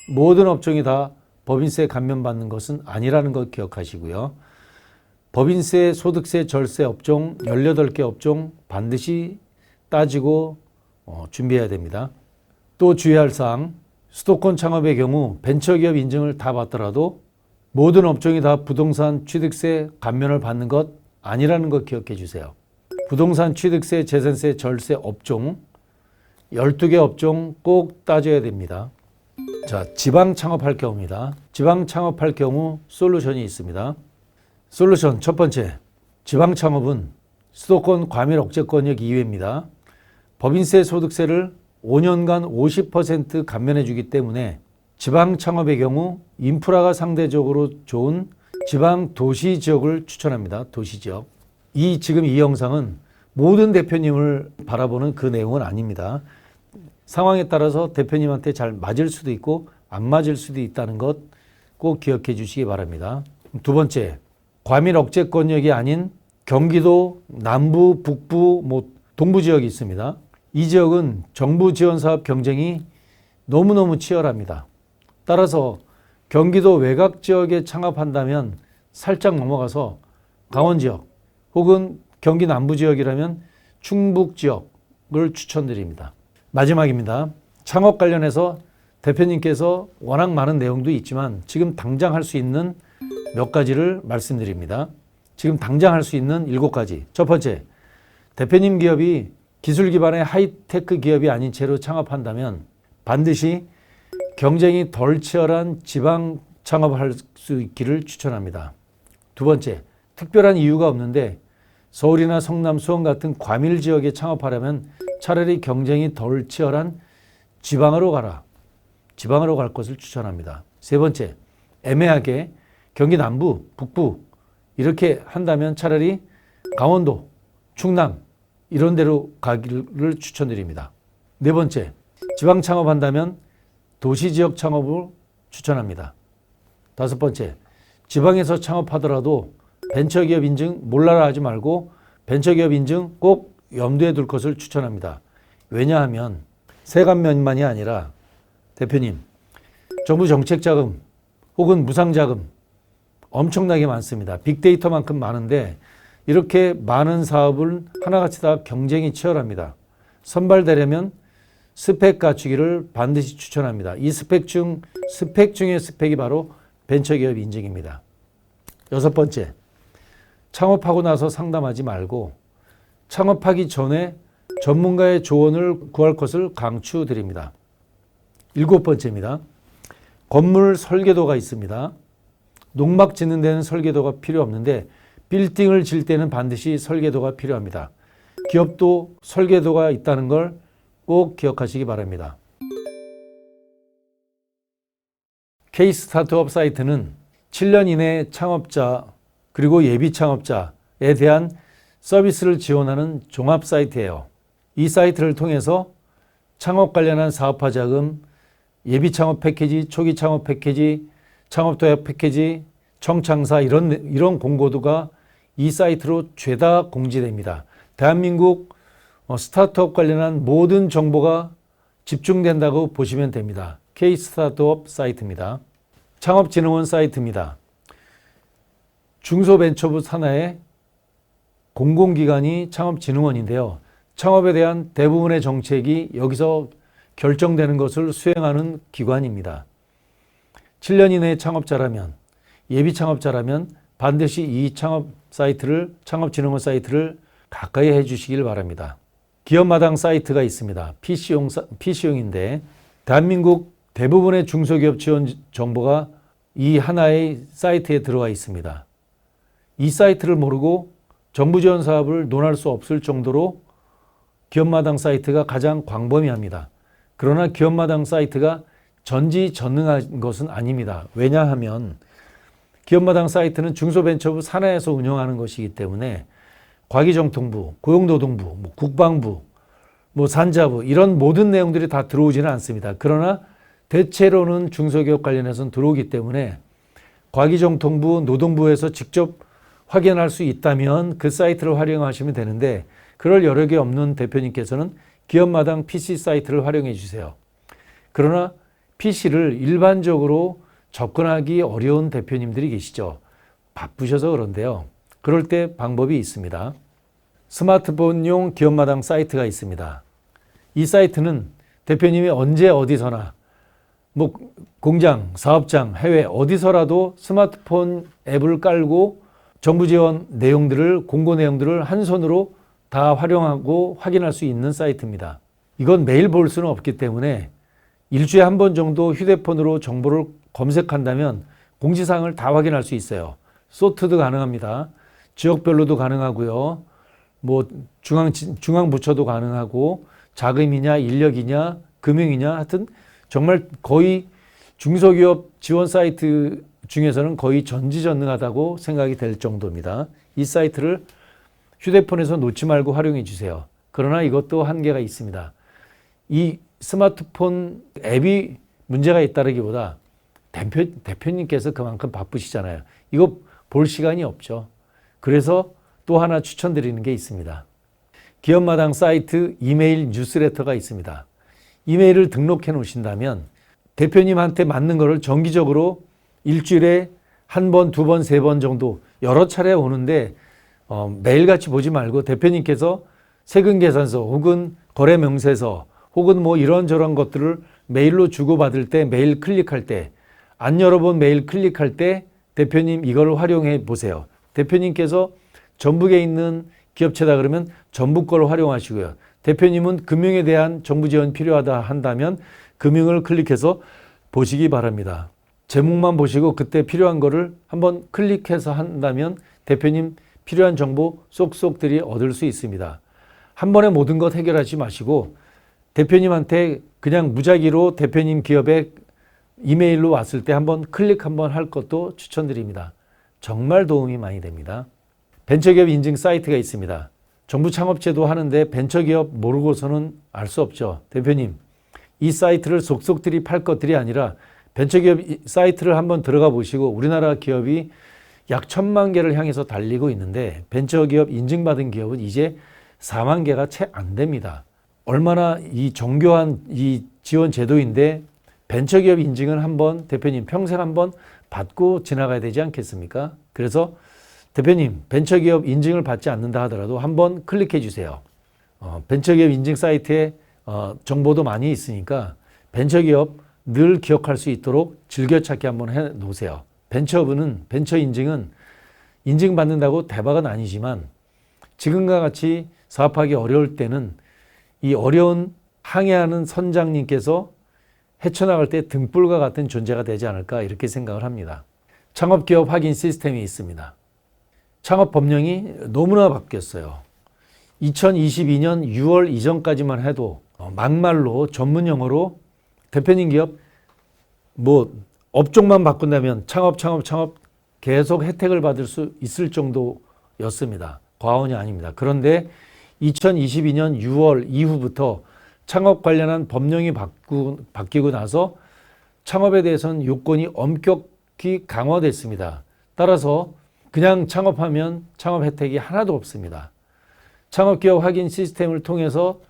모든 업종이 다 법인세 감면받는 것은 아니라는 것 기억하시고요. 법인세, 소득세, 절세 업종 18개 업종 반드시 따지고 준비해야 됩니다. 또 주의할 사항, 수도권 창업의 경우 벤처기업 인증을 다 받더라도 모든 업종이 다 부동산 취득세 감면을 받는 것 아니라는 것 기억해 주세요. 부동산 취득세, 재산세, 절세 업종 12개 업종 꼭 따져야 됩니다. 자, 지방 창업할 경우입니다. 지방 창업할 경우 솔루션이 있습니다. 솔루션 첫 번째, 지방 창업은 수도권 과밀 억제권역 이외입니다. 법인세 소득세를 5년간 50% 감면해 주기 때문에 지방 창업의 경우 인프라가 상대적으로 좋은 지방 도시 지역을 추천합니다. 도시 지역. 지금 이 영상은 모든 대표님을 바라보는 그 내용은 아닙니다. 상황에 따라서 대표님한테 잘 맞을 수도 있고 안 맞을 수도 있다는 것 꼭 기억해 주시기 바랍니다. 두 번째, 과밀 억제권역이 아닌 경기도 남부, 북부, 동부 지역이 있습니다. 이 지역은 정부 지원 사업 경쟁이 너무너무 치열합니다. 따라서 경기도 외곽 지역에 창업한다면 살짝 넘어가서 강원 지역 혹은 경기 남부 지역이라면 충북 지역을 추천드립니다. 마지막입니다. 창업 관련해서 대표님께서 워낙 많은 내용도 있지만 지금 당장 할 수 있는 몇 가지를 말씀드립니다. 지금 당장 할 수 있는 7가지. 첫 번째, 대표님 기업이 기술 기반의 하이테크 기업이 아닌 채로 창업한다면 반드시 경쟁이 덜 치열한 지방 창업을 할 수 있기를 추천합니다. 두 번째, 특별한 이유가 없는데 서울이나 성남, 수원 같은 과밀 지역에 창업하려면 차라리 경쟁이 덜 치열한 지방으로 가라. 지방으로 갈 것을 추천합니다. 세 번째, 애매하게 경기 남부, 북부 이렇게 한다면 차라리 강원도, 충남 이런 데로 가기를 추천드립니다. 네 번째, 지방 창업한다면 도시 지역 창업을 추천합니다. 다섯 번째, 지방에서 창업하더라도 벤처기업 인증 몰라라 하지 말고 벤처기업 인증 꼭 염두에 둘 것을 추천합니다. 왜냐하면 세감면만이 아니라 대표님, 정부 정책자금 혹은 무상자금 엄청나게 많습니다. 빅데이터만큼 많은데 이렇게 많은 사업을 하나같이 다 경쟁이 치열합니다. 선발되려면 스펙 갖추기를 반드시 추천합니다. 이 스펙 중의 스펙이 바로 벤처기업 인증입니다. 여섯 번째, 창업하고 나서 상담하지 말고 창업하기 전에 전문가의 조언을 구할 것을 강추드립니다. 일곱 번째입니다. 건물 설계도가 있습니다. 농막 짓는 데는 설계도가 필요 없는데 빌딩을 질 때는 반드시 설계도가 필요합니다. 기업도 설계도가 있다는 걸 꼭 기억하시기 바랍니다. K-스타트업 사이트는 7년 이내 창업자 그리고 예비 창업자에 대한 서비스를 지원하는 종합 사이트예요. 이 사이트를 통해서 창업 관련한 사업화 자금, 예비 창업 패키지, 초기 창업 패키지, 창업 도약 패키지, 청창사 이런 공고도가 이 사이트로 죄다 공지됩니다. 대한민국 스타트업 관련한 모든 정보가 집중된다고 보시면 됩니다. K-스타트업 사이트입니다. 창업진흥원 사이트입니다. 중소벤처부 산하의 공공기관이 창업진흥원인데요. 창업에 대한 대부분의 정책이 여기서 결정되는 것을 수행하는 기관입니다. 7년 이내에 창업자라면, 예비 창업자라면 반드시 이 창업진흥원 사이트를 가까이 해주시길 바랍니다. 기업마당 사이트가 있습니다. PC용인데 대한민국 대부분의 중소기업 지원 정보가 이 하나의 사이트에 들어가 있습니다. 이 사이트를 모르고 정부 지원 사업을 논할 수 없을 정도로 기업마당 사이트가 가장 광범위합니다. 그러나 기업마당 사이트가 전지전능한 것은 아닙니다. 왜냐하면 기업마당 사이트는 중소벤처부 산하에서 운영하는 것이기 때문에 과기정통부, 고용노동부, 국방부, 산자부 이런 모든 내용들이 다 들어오지는 않습니다. 그러나 대체로는 중소기업 관련해서는 들어오기 때문에 과기정통부, 노동부에서 직접 확인할 수 있다면 그 사이트를 활용하시면 되는데 그럴 여력이 없는 대표님께서는 기업마당 PC 사이트를 활용해 주세요. 그러나 PC를 일반적으로 접근하기 어려운 대표님들이 계시죠. 바쁘셔서 그런데요. 그럴 때 방법이 있습니다. 스마트폰용 기업마당 사이트가 있습니다. 이 사이트는 대표님이 언제 어디서나 공장, 사업장, 해외 어디서라도 스마트폰 앱을 깔고 정부 지원 내용들을, 공고 내용들을 한 손으로 다 활용하고 확인할 수 있는 사이트입니다. 이건 매일 볼 수는 없기 때문에 일주일에 한 번 정도 휴대폰으로 정보를 검색한다면 공지사항을 다 확인할 수 있어요. 소트도 가능합니다. 지역별로도 가능하고요. 중앙부처도 가능하고 자금이냐 인력이냐 금융이냐 하여튼 정말 거의 중소기업 지원 사이트 중에서는 거의 전지전능하다고 생각이 될 정도입니다. 이 사이트를 휴대폰에서 놓지 말고 활용해 주세요. 그러나 이것도 한계가 있습니다. 이 스마트폰 앱이 문제가 있다기보다 대표님께서 그만큼 바쁘시잖아요. 이거 볼 시간이 없죠. 그래서 또 하나 추천드리는 게 있습니다. 기업마당 사이트 이메일 뉴스레터가 있습니다. 이메일을 등록해 놓으신다면 대표님한테 맞는 거를 정기적으로 일주일에 한 번, 두 번, 세 번 정도 여러 차례 오는데 매일같이 보지 말고 대표님께서 세금계산서 혹은 거래명세서 혹은 이런저런 것들을 메일로 주고받을 때 메일 클릭할 때 안 열어본 메일 클릭할 때 대표님 이걸 활용해 보세요. 대표님께서 전북에 있는 기업체다 그러면 전북 걸 활용하시고요. 대표님은 금융에 대한 정부 지원 필요하다 한다면 금융을 클릭해서 보시기 바랍니다. 제목만 보시고 그때 필요한 거를 한번 클릭해서 한다면 대표님 필요한 정보 쏙쏙들이 얻을 수 있습니다. 한 번에 모든 것 해결하지 마시고 대표님한테 그냥 무작위로 대표님 기업에 이메일로 왔을 때 한번 클릭 한번 할 것도 추천드립니다. 정말 도움이 많이 됩니다. 벤처기업 인증 사이트가 있습니다. 정부 창업제도 하는데 벤처기업 모르고서는 알 수 없죠. 대표님, 이 사이트를 속속들이 팔 것들이 아니라 벤처기업 사이트를 한번 들어가 보시고 우리나라 기업이 약 1,000만 개를 향해서 달리고 있는데 벤처기업 인증받은 기업은 이제 4만 개가 채 안 됩니다. 얼마나 이 정교한 이 지원 제도인데 벤처기업 인증은 한번 대표님 평생 한번 받고 지나가야 되지 않겠습니까? 그래서 대표님 벤처기업 인증을 받지 않는다 하더라도 한번 클릭해 주세요. 벤처기업 인증 사이트에 정보도 많이 있으니까 벤처기업 늘 기억할 수 있도록 즐겨찾기 한번 해 놓으세요. 벤처 인증은 인증받는다고 대박은 아니지만 지금과 같이 사업하기 어려울 때는 이 어려운 항해하는 선장님께서 헤쳐나갈 때 등불과 같은 존재가 되지 않을까 이렇게 생각을 합니다. 창업기업 확인 시스템이 있습니다. 창업법령이 너무나 바뀌었어요. 2022년 6월 이전까지만 해도 막말로 전문용어로 대표님 기업 업종만 바꾼다면 창업 계속 혜택을 받을 수 있을 정도였습니다. 과언이 아닙니다. 그런데 2022년 6월 이후부터 창업 관련한 법령이 바뀌고 나서 창업에 대해서는 요건이 엄격히 강화됐습니다. 따라서 그냥 창업하면 창업 혜택이 하나도 없습니다. 창업기업 확인 시스템을 통해서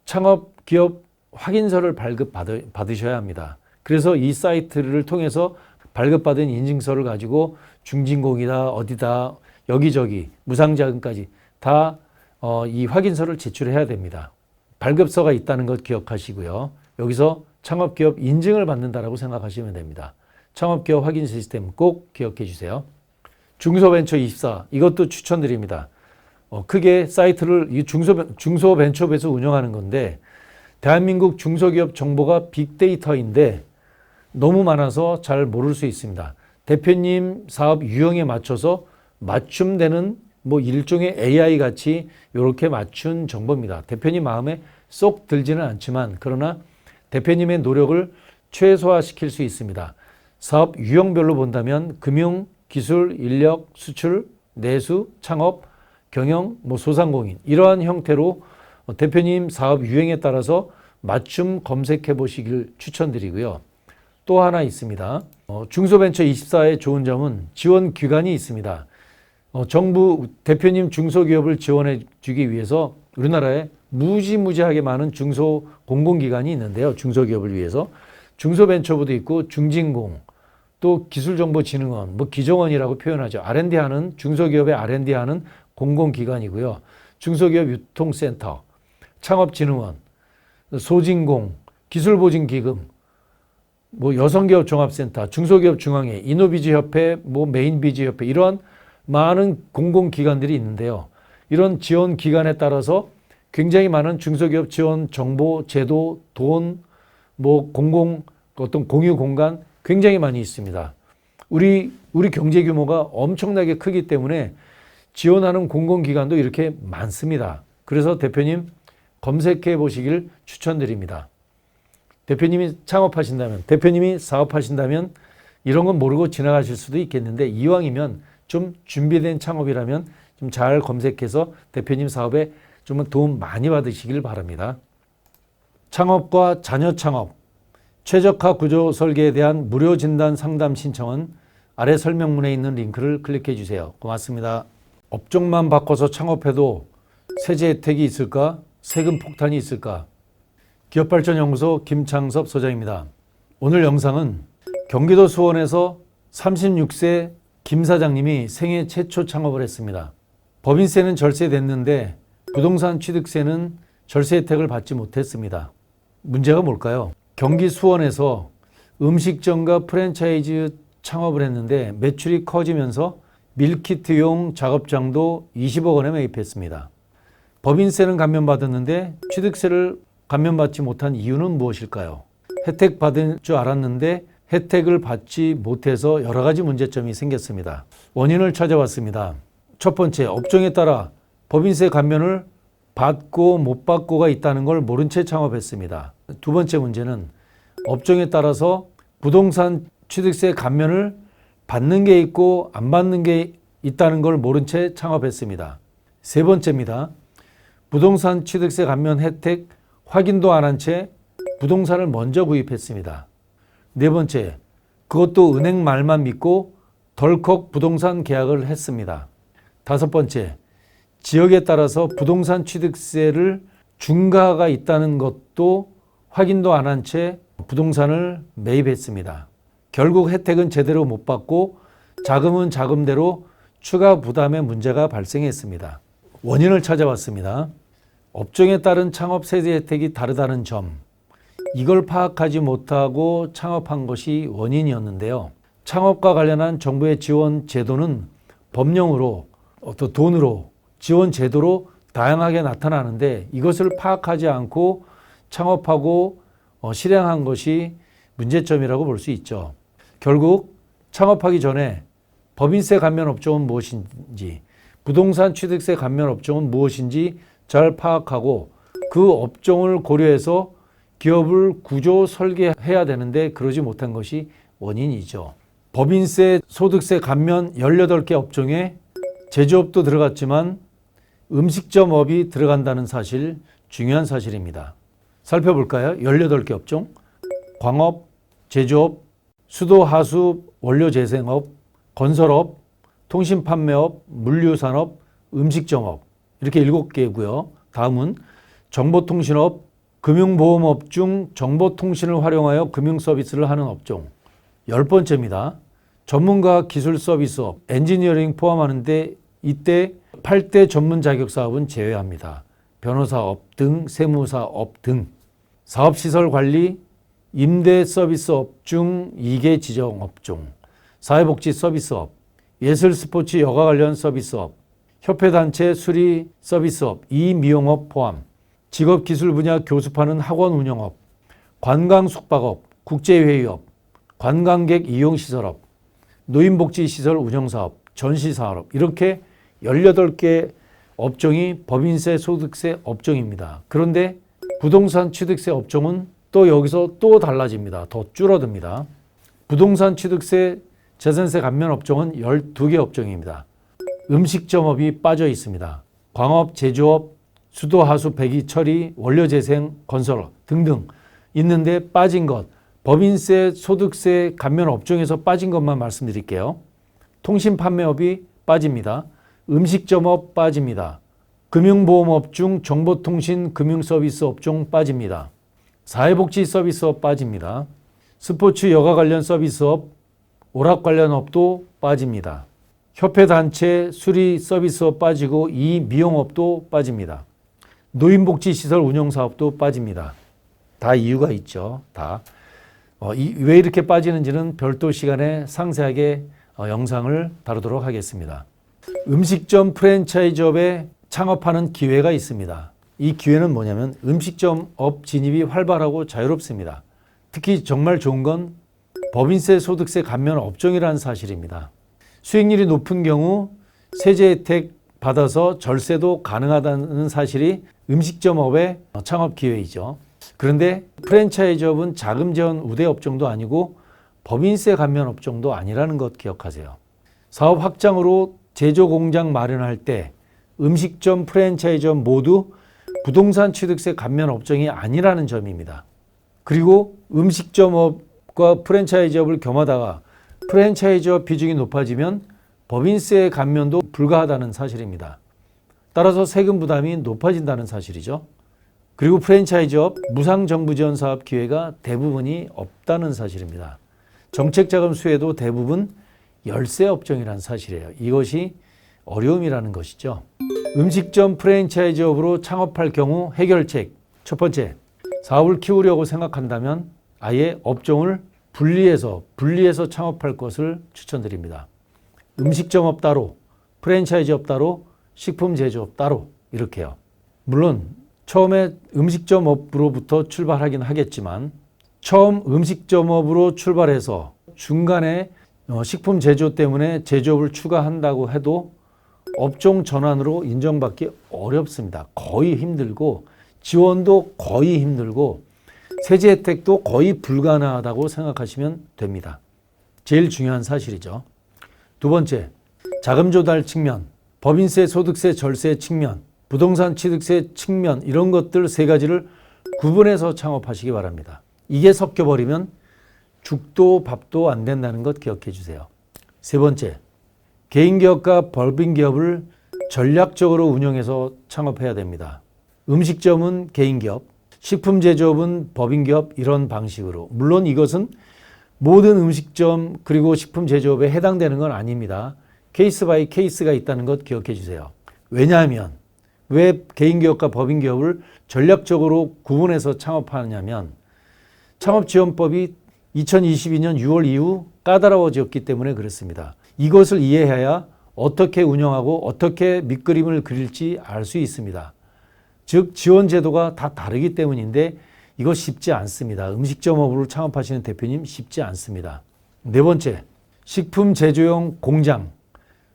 창업기업 확인서를 발급받으셔야 합니다. 그래서 이 사이트를 통해서 발급받은 인증서를 가지고 중진공이다 어디다 여기저기 무상자금까지 다 이 확인서를 제출해야 됩니다. 발급서가 있다는 것 기억하시고요. 여기서 창업기업 인증을 받는다라고 생각하시면 됩니다. 창업기업 확인 시스템 꼭 기억해 주세요. 중소벤처24 이것도 추천드립니다. 크게 사이트를 이 중소벤처부에서 운영하는 건데 대한민국 중소기업 정보가 빅데이터인데 너무 많아서 잘 모를 수 있습니다. 대표님 사업 유형에 맞춰서 맞춤되는 뭐 일종의 AI 같이 이렇게 맞춘 정보입니다. 대표님 마음에 쏙 들지는 않지만 그러나 대표님의 노력을 최소화시킬 수 있습니다. 사업 유형별로 본다면 금융, 기술, 인력, 수출, 내수, 창업, 경영, 소상공인 이러한 형태로 대표님 사업 유형에 따라서 맞춤 검색해 보시길 추천드리고요. 또 하나 있습니다. 중소벤처24의 좋은 점은 지원 기관이 있습니다. 정부 대표님 중소기업을 지원해 주기 위해서 우리나라에 무지무지하게 많은 중소 공공기관이 있는데요. 중소기업을 위해서 중소벤처부도 있고 중진공 또 기술정보진흥원 기정원이라고 표현하죠. R&D하는 중소기업의 R&D하는 공공기관이고요. 중소기업 유통센터, 창업진흥원, 소진공, 기술보증기금, 여성기업 종합센터, 중소기업 중앙회, 이노비즈협회, 메인비즈협회 이러한 많은 공공기관들이 있는데요. 이런 지원 기관에 따라서 굉장히 많은 중소기업 지원 정보, 제도, 돈, 공공 어떤 공유 공간 굉장히 많이 있습니다. 우리 경제 규모가 엄청나게 크기 때문에 지원하는 공공기관도 이렇게 많습니다. 그래서 대표님 검색해 보시길 추천드립니다. 대표님이 창업하신다면, 대표님이 사업하신다면 이런 건 모르고 지나가실 수도 있겠는데 이왕이면 좀 준비된 창업이라면 좀 잘 검색해서 대표님 사업에 좀 도움 많이 받으시길 바랍니다. 창업과 자녀 창업, 최적화 구조 설계에 대한 무료 진단 상담 신청은 아래 설명문에 있는 링크를 클릭해 주세요. 고맙습니다. 업종만 바꿔서 창업해도 세제 혜택이 있을까? 세금 폭탄이 있을까? 기업발전연구소 김창섭 소장입니다. 오늘 영상은 경기도 수원에서 36세 김 사장님이 생애 최초 창업을 했습니다. 법인세는 절세됐는데 부동산 취득세는 절세 혜택을 받지 못했습니다. 문제가 뭘까요? 경기 수원에서 음식점과 프랜차이즈 창업을 했는데 매출이 커지면서 밀키트용 작업장도 20억 원에 매입했습니다. 법인세는 감면받았는데 취득세를 감면받지 못한 이유는 무엇일까요? 혜택 받을 줄 알았는데 혜택을 받지 못해서 여러 가지 문제점이 생겼습니다. 원인을 찾아봤습니다. 첫 번째, 업종에 따라 법인세 감면을 받고 못 받고가 있다는 걸 모른 채 창업했습니다. 두 번째 문제는 업종에 따라서 부동산 취득세 감면을 받는 게 있고 안 받는 게 있다는 걸 모른 채 창업했습니다. 세 번째입니다. 부동산 취득세 감면 혜택 확인도 안 한 채 부동산을 먼저 구입했습니다. 네 번째, 그것도 은행 말만 믿고 덜컥 부동산 계약을 했습니다. 다섯 번째, 지역에 따라서 부동산 취득세를 중과가 있다는 것도 확인도 안 한 채 부동산을 매입했습니다. 결국 혜택은 제대로 못 받고 자금은 자금대로 추가 부담의 문제가 발생했습니다. 원인을 찾아봤습니다. 업종에 따른 창업 세제 혜택이 다르다는 점, 이걸 파악하지 못하고 창업한 것이 원인이었는데요. 창업과 관련한 정부의 지원 제도는 법령으로 또 돈으로 지원 제도로 다양하게 나타나는데 이것을 파악하지 않고 창업하고 실행한 것이 문제점이라고 볼 수 있죠. 결국 창업하기 전에 법인세 감면 업종은 무엇인지, 부동산 취득세 감면 업종은 무엇인지 잘 파악하고 그 업종을 고려해서 기업을 구조 설계해야 되는데 그러지 못한 것이 원인이죠. 법인세, 소득세 감면 18개 업종에 제조업도 들어갔지만 음식점업이 들어간다는 사실, 중요한 사실입니다. 살펴볼까요? 18개 업종. 광업, 제조업, 수도 하수 원료 재생업, 건설업, 통신판매업, 물류산업, 음식점업 이렇게 7개고요. 다음은 정보통신업, 금융보험업 중 정보통신을 활용하여 금융서비스를 하는 업종. 10번째입니다. 전문가 기술 서비스업, 엔지니어링 포함하는데 이때 8대 전문 자격 사업은 제외합니다. 변호사업 등 세무사업 등. 사업시설 관리, 임대 서비스업 중 2개 지정 업종. 사회복지 서비스업, 예술 스포츠 여가 관련 서비스업, 협회단체 수리 서비스업, 이미용업 포함. 직업기술 분야 교습하는 학원 운영업, 관광 숙박업, 국제회의업, 관광객 이용시설업, 노인복지시설 운영사업, 전시사업 이렇게 18개 업종이 법인세 소득세 업종입니다. 그런데 부동산 취득세 업종은 또 여기서 또 달라집니다. 더 줄어듭니다. 부동산 취득세 재산세 감면 업종은 12개 업종입니다. 음식점업이 빠져 있습니다. 광업, 제조업, 수도, 하수, 배기, 처리, 원료재생, 건설 등등 있는데 빠진 것, 법인세, 소득세 감면 업종에서 빠진 것만 말씀드릴게요. 통신 판매업이 빠집니다. 음식점업 빠집니다. 금융보험업 중 정보통신 금융서비스 업종 빠집니다. 사회복지 서비스업 빠집니다. 스포츠 여가 관련 서비스업, 오락 관련 업도 빠집니다. 협회단체 수리 서비스업 빠지고 이 미용업도 빠집니다. 노인복지시설 운영사업도 빠집니다. 다 이유가 있죠. 다. 왜 이렇게 빠지는지는 별도 시간에 상세하게 영상을 다루도록 하겠습니다. 음식점 프랜차이즈업에 창업하는 기회가 있습니다. 이 기회는 뭐냐면 음식점업 진입이 활발하고 자유롭습니다. 특히 정말 좋은 건 법인세 소득세 감면 업종이라는 사실입니다. 수익률이 높은 경우 세제 혜택 받아서 절세도 가능하다는 사실이 음식점업의 창업 기회이죠. 그런데 프랜차이즈업은 자금 지원 우대 업종도 아니고 법인세 감면 업종도 아니라는 것 기억하세요. 사업 확장으로 제조 공장 마련할 때 음식점 프랜차이즈업 모두 부동산 취득세 감면 업종이 아니라는 점입니다. 그리고 음식점업과 프랜차이즈업을 겸하다가 프랜차이즈업 비중이 높아지면 법인세 감면도 불가하다는 사실입니다. 따라서 세금 부담이 높아진다는 사실이죠. 그리고 프랜차이즈업 무상정부 지원 사업 기회가 대부분이 없다는 사실입니다. 정책자금 수혜도 대부분 열세 업종이라는 사실이에요. 이것이 어려움이라는 것이죠. 음식점 프랜차이즈업으로 창업할 경우 해결책. 첫 번째, 사업을 키우려고 생각한다면 아예 업종을 분리해서 창업할 것을 추천드립니다. 음식점업 따로, 프랜차이즈업 따로, 식품 제조업 따로 이렇게요. 물론 처음에 음식점업으로부터 출발하긴 하겠지만 처음 음식점업으로 출발해서 중간에 식품 제조 때문에 제조업을 추가한다고 해도 업종 전환으로 인정받기 어렵습니다. 거의 힘들고 지원도 거의 힘들고 세제 혜택도 거의 불가능하다고 생각하시면 됩니다. 제일 중요한 사실이죠. 두 번째, 자금 조달 측면, 법인세, 소득세, 절세 측면, 부동산 취득세 측면 이런 것들 세 가지를 구분해서 창업하시기 바랍니다. 이게 섞여버리면 죽도 밥도 안 된다는 것 기억해 주세요. 세 번째, 개인기업과 법인기업을 전략적으로 운영해서 창업해야 됩니다. 음식점은 개인기업, 식품제조업은 법인기업 이런 방식으로. 물론 이것은 모든 음식점 그리고 식품제조업에 해당되는 건 아닙니다. 케이스 바이 케이스가 있다는 것 기억해 주세요. 왜냐하면 왜 개인기업과 법인기업을 전략적으로 구분해서 창업하느냐면 창업지원법이 2022년 6월 이후 까다로워졌기 때문에 그렇습니다. 이것을 이해해야 어떻게 운영하고 어떻게 밑그림을 그릴지 알 수 있습니다. 즉 지원 제도가 다 다르기 때문인데 이거 쉽지 않습니다. 음식점업으로 창업하시는 대표님 쉽지 않습니다. 네 번째, 식품 제조용 공장,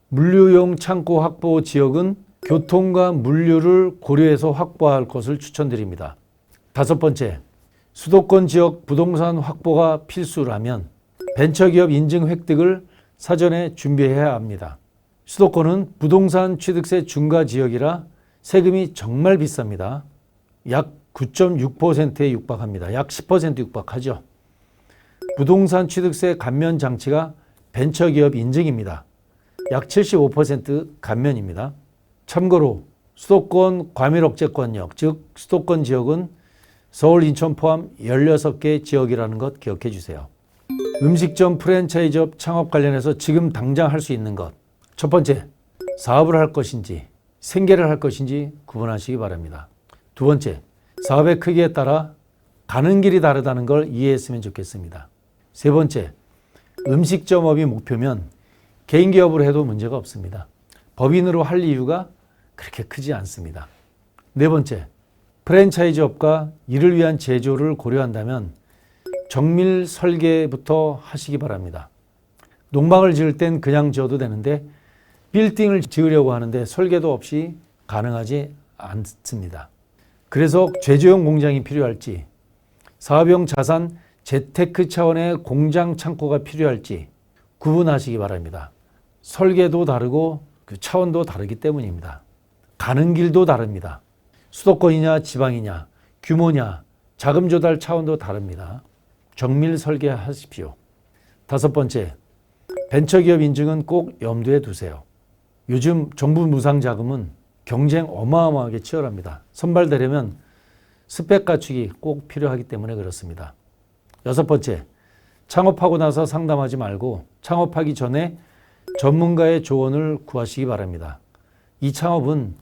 물류용 창고 확보 지역은 교통과 물류를 고려해서 확보할 것을 추천드립니다. 다섯 번째, 수도권 지역 부동산 확보가 필수라면 벤처기업 인증 획득을 사전에 준비해야 합니다. 수도권은 부동산 취득세 중과 지역이라 세금이 정말 비쌉니다. 약 9.6%에 육박합니다. 약 10% 육박하죠. 부동산 취득세 감면 장치가 벤처기업 인증입니다. 약 75% 감면입니다. 참고로 수도권 과밀억제권역, 즉 수도권 지역은 서울, 인천 포함 16개 지역이라는 것 기억해 주세요. 음식점 프랜차이즈업 창업 관련해서 지금 당장 할 수 있는 것. 첫 번째, 사업을 할 것인지 생계를 할 것인지 구분하시기 바랍니다. 두 번째, 사업의 크기에 따라 가는 길이 다르다는 걸 이해했으면 좋겠습니다. 세 번째, 음식점업이 목표면 개인 기업으로 해도 문제가 없습니다. 법인으로 할 이유가 그렇게 크지 않습니다. 네 번째, 프랜차이즈업과 이를 위한 제조를 고려한다면 정밀 설계부터 하시기 바랍니다. 농방을 지을 땐 그냥 지어도 되는데 빌딩을 지으려고 하는데 설계도 없이 가능하지 않습니다. 그래서 제조용 공장이 필요할지, 사업용 자산 재테크 차원의 공장 창고가 필요할지 구분하시기 바랍니다. 설계도 다르고 그 차원도 다르기 때문입니다. 가는 길도 다릅니다. 수도권이냐 지방이냐, 규모냐, 자금 조달 차원도 다릅니다. 정밀 설계하십시오. 다섯 번째, 벤처기업 인증은 꼭 염두에 두세요. 요즘 정부 무상 자금은 경쟁 어마어마하게 치열합니다. 선발되려면 스펙 갖추기 꼭 필요하기 때문에 그렇습니다. 여섯 번째, 창업하고 나서 상담하지 말고 창업하기 전에 전문가의 조언을 구하시기 바랍니다. 이 창업은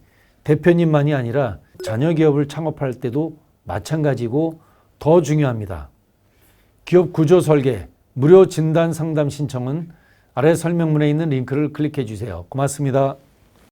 대표님만이 아니라 자녀 기업을 창업할 때도 마찬가지고 더 중요합니다. 기업 구조 설계, 무료 진단 상담 신청은 아래 설명문에 있는 링크를 클릭해 주세요. 고맙습니다.